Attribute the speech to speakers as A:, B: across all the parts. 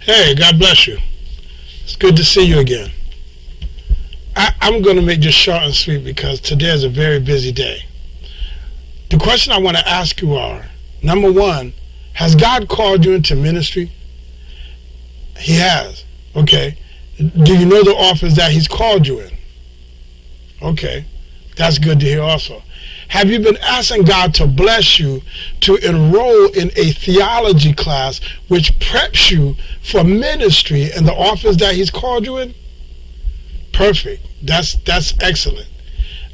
A: Hey, God bless you. It's good to see you again. I'm going to make this short and sweet because today is a very busy day. The question I want to ask you are, number one, has God called you into ministry? He has. Okay. Do you know the office that He's called you in? Okay. That's good to hear also. Have you been asking God to bless you to enroll in a theology class which preps you for ministry in the office that He's called you in? Perfect. That's excellent.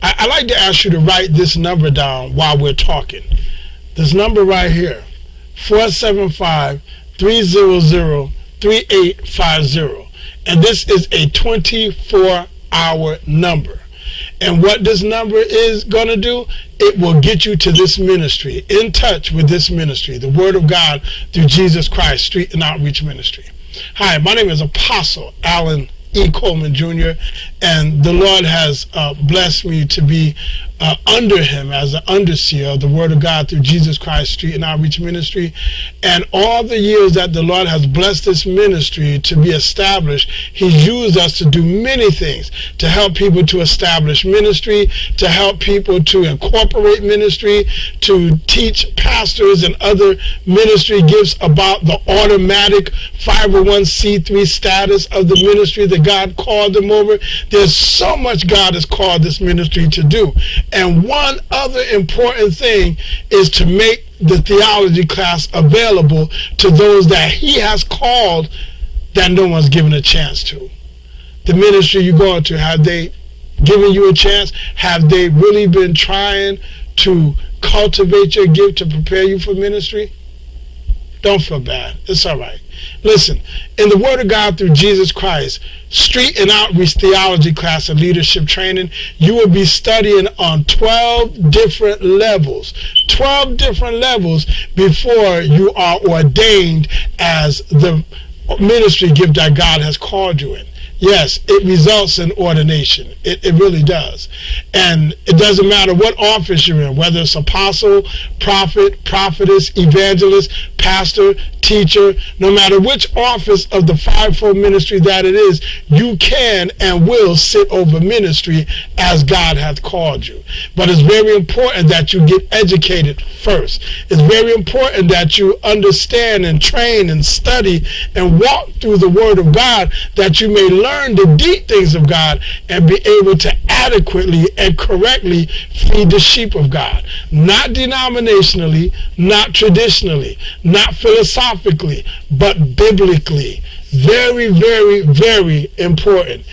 A: I like to ask you to write this number down while we're talking. This number right here, 475-300-3850. And this is a 24-hour number. And what this number is going to do, it will get you to this ministry, in touch with this ministry, the Word of God through Jesus Christ Street and Outreach Ministry. Hi, my name is Apostle A.E.Coleman Jr., and the Lord has blessed me to be under Him as an underseer of the Word of God through Jesus Christ Street and Outreach Ministry. And all the years that the Lord has blessed this ministry to be established, He's used us to do many things, to help people to establish ministry, to help people to incorporate ministry, to teach pastors and other ministry gifts about the automatic 501c3 status of the ministry that God called them over. There's so much God has called this ministry to do. And one other important thing is to make the theology class available to those that He has called that no one's given a chance to. The ministry you're going to, have they given you a chance? Have they really been trying to cultivate your gift to prepare you for ministry? Don't feel bad. It's all right. Listen, in the Word of God through Jesus Christ, Street and Outreach Theology Class and Leadership Training, you will be studying on 12 different levels. 12 different levels before you are ordained as the ministry gift that God has called you in. Yes, it results in ordination. It really does. And it doesn't matter what office you're in, whether it's apostle, prophet, prophetess, evangelist, pastor, teacher, no matter which office of the fivefold ministry that it is, you can and will sit over ministry as God hath called you. But it's very important that you get educated first. It's very important that you understand and train and study and walk through the Word of God, that you may learn the deep things of God and be able to adequately and correctly feed the sheep of God. Not denominationally, not traditionally, not philosophically, but biblically. Very, very, very important.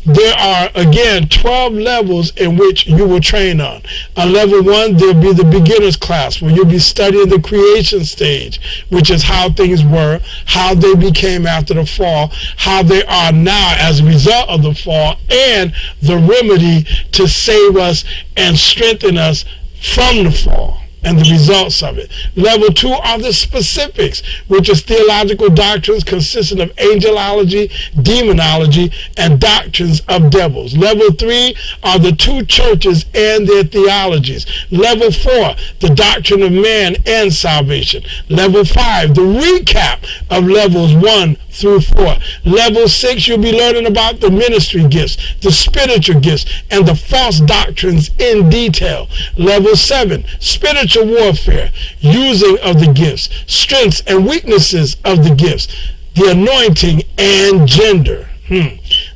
A: There are, again, 12 levels in which you will train on. On level 1, there'll be the beginner's class, where you'll be studying the creation stage, which is how things were, how they became after the fall, how they are now as a result of the fall, and the remedy to save us and strengthen us from the fall and the results of it. Level 2 are the specifics, which is theological doctrines consisting of angelology, demonology, and doctrines of devils. Level 3 are the two churches and their theologies. Level 4, the doctrine of man and salvation. Level 5, the recap of levels 1 through 4. Level 6, you'll be learning about the ministry gifts, the spiritual gifts, and the false doctrines in detail. Level 7, spiritual warfare, using of the gifts, strengths and weaknesses of the gifts, the anointing and gender.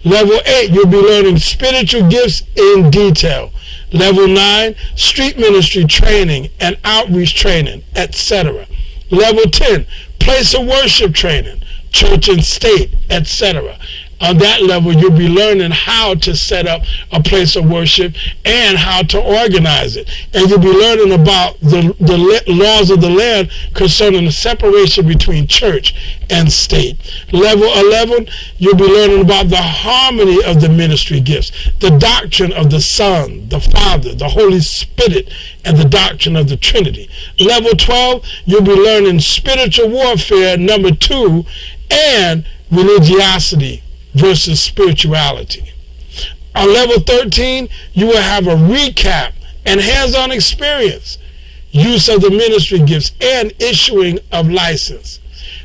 A: Level 8, you'll be learning spiritual gifts in detail. Level 9, street ministry training and outreach training, etc. Level 10, place of worship training, church and state, etc. On that level, you'll be learning how to set up a place of worship and how to organize it. And you'll be learning about the laws of the land concerning the separation between church and state. Level 11, you'll be learning about the harmony of the ministry gifts, the doctrine of the Son, the Father, the Holy Spirit, and the doctrine of the Trinity. Level 12, you'll be learning spiritual warfare, number 2, and religiosity versus spirituality. On level 13, you will have a recap and hands-on experience, use of the ministry gifts, and issuing of license.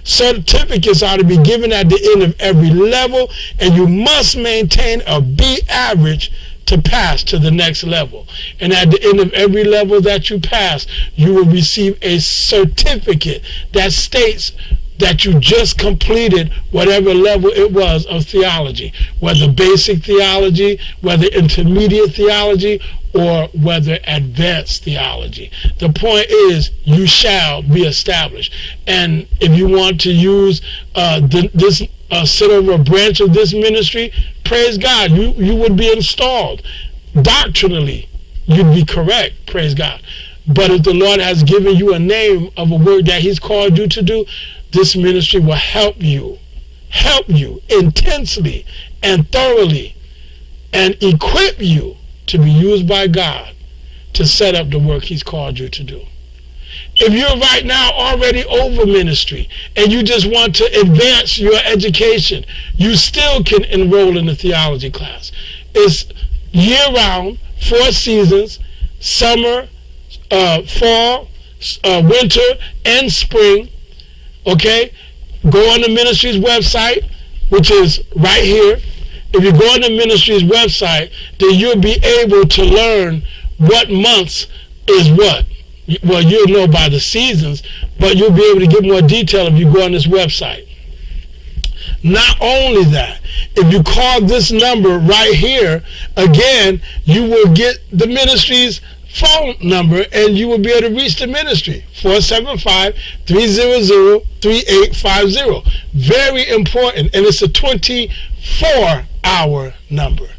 A: Certificates are to be given at the end of every level, and you must maintain a B average to pass to the next level. And at the end of every level that you pass, you will receive a certificate that states that you just completed whatever level it was of theology, whether basic theology, whether intermediate theology, or whether advanced theology. The point is, you shall be established. And if you want to use sit over a branch of this ministry, praise God, you would be installed. Doctrinally, you'd be correct, praise God. But if the Lord has given you a name of a work that he's called you to do, this ministry will help you intensely and thoroughly, and equip you to be used by God to set up the work he's called you to do. If you're right now already over ministry and you just want to advance your education, you still can enroll in the theology class. It's year-round, 4 seasons, summer, fall, winter, and spring. Okay? Go on the ministry's website, which is right here. If you go on the ministry's website, then you'll be able to learn what months is what. Well, you'll know by the seasons, but you'll be able to get more detail if you go on this website. Not only that, if you call this number right here, again, you will get the ministry's phone number and you will be able to reach the ministry. 475-300-3850. Very important, and it's a 24-hour number.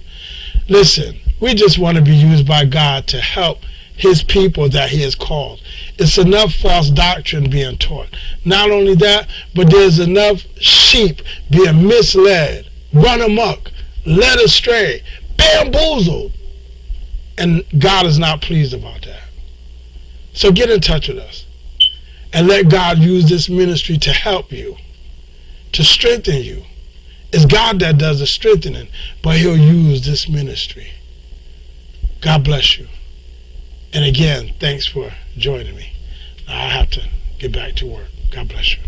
A: Listen, we just want to be used by God to help his people that he has called. It's enough false doctrine being taught. Not only that, but there's enough sheep being misled, run amok, led astray, bamboozled. And God is not pleased about that. So get in touch with us and let God use this ministry to help you, to strengthen you. It's God that does the strengthening, but he'll use this ministry. God bless you. And again, thanks for joining me. Now I have to get back to work. God bless you.